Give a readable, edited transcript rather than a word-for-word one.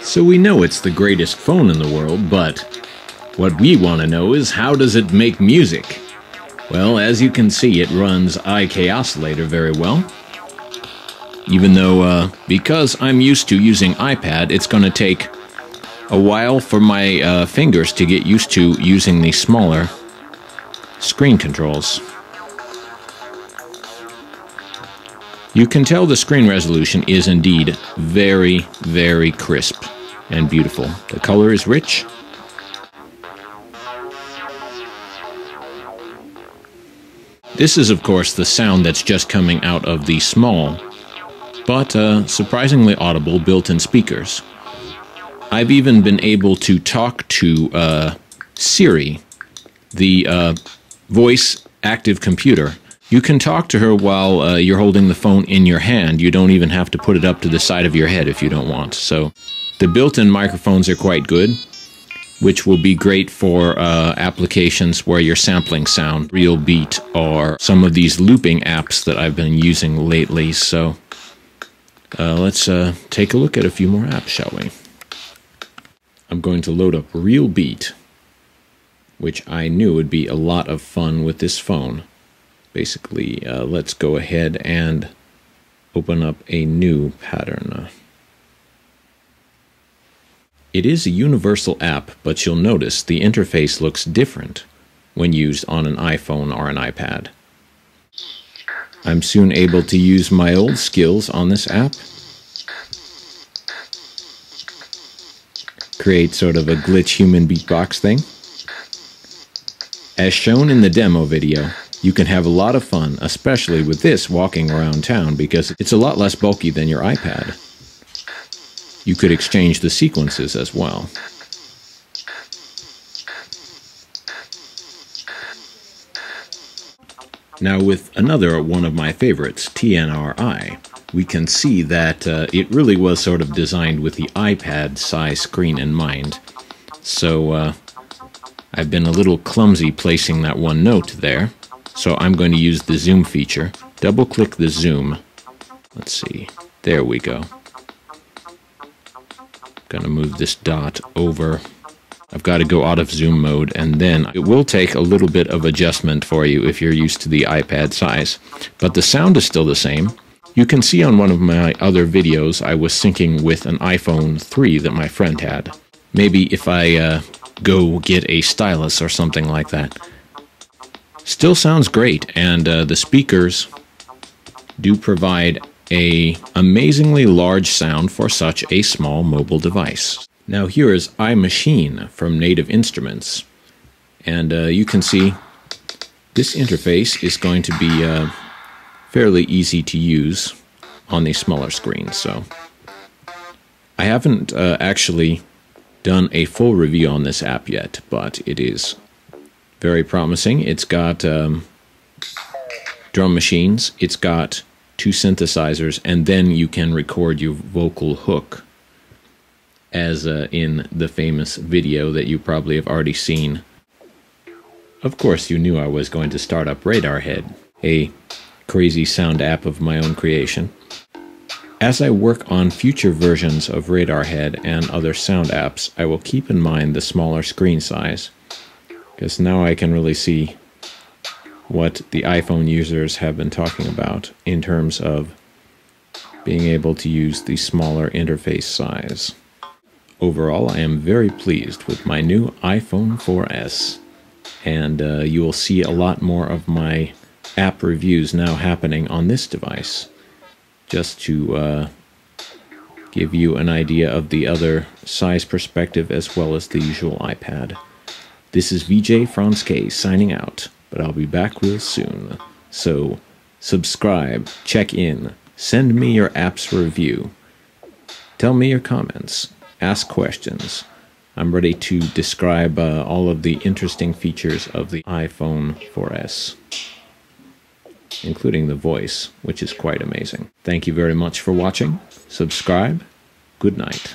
So we know it's the greatest phone in the world, but what we want to know is how does it make music? Well, as you can see, it runs iKaossilator very well. Even though, because I'm used to using iPad, it's going to take a while for my fingers to get used to using the smaller screen controls. You can tell the screen resolution is indeed very, very crisp and beautiful. The color is rich. This is, of course, the sound that's just coming out of the small, but surprisingly audible built-in speakers. I've even been able to talk to Siri, the voice-active computer. You can talk to her while you're holding the phone in your hand. You don't even have to put it up to the side of your head if you don't want. So the built-in microphones are quite good, which will be great for applications where you're sampling sound, Real Beat, or some of these looping apps that I've been using lately. So let's take a look at a few more apps, shall we? I'm going to load up Real Beat, which I knew would be a lot of fun with this phone. Basically, let's go ahead and open up a new pattern. It is a universal app, but you'll notice the interface looks different when used on an iPhone or an iPad. I'm soon able to use my old skills on this app. Create sort of a glitch human beatbox thing. As shown in the demo video, you can have a lot of fun, especially with this walking around town, because it's a lot less bulky than your iPad. You could exchange the sequences as well. Now with another one of my favorites, TNRI, we can see that it really was sort of designed with the iPad size screen in mind. So I've been a little clumsy placing that one note there. So I'm going to use the zoom feature. Double click the zoom. Let's see. There we go. Gonna move this dot over. I've got to go out of zoom mode, and then it will take a little bit of adjustment for you if you're used to the iPad size. But the sound is still the same. You can see on one of my other videos I was syncing with an iPhone 3 that my friend had. Maybe if I go get a stylus or something like that. Still sounds great, and the speakers do provide an amazingly large sound for such a small mobile device. Now here is iMaschine from Native Instruments, and you can see this interface is going to be fairly easy to use on the smaller screen. So I haven't actually done a full review on this app yet, but it is very promising. It's got drum machines, it's got 2 synthesizers, and then you can record your vocal hook, as in the famous video that you probably have already seen. Of course, you knew I was going to start up Radarhead, a crazy sound app of my own creation. As I work on future versions of Radarhead and other sound apps, I will keep in mind the smaller screen size, because now I can really see what the iPhone users have been talking about in terms of being able to use the smaller interface size. Overall, I am very pleased with my new iPhone 4S, and you will see a lot more of my app reviews now happening on this device, just to give you an idea of the other size perspective as well as the usual iPad. This is VJ Franz K signing out, but I'll be back real soon. So subscribe, check in, send me your apps review, tell me your comments, ask questions. I'm ready to describe all of the interesting features of the iPhone 4S, including the voice, which is quite amazing. Thank you very much for watching. Subscribe. Good night.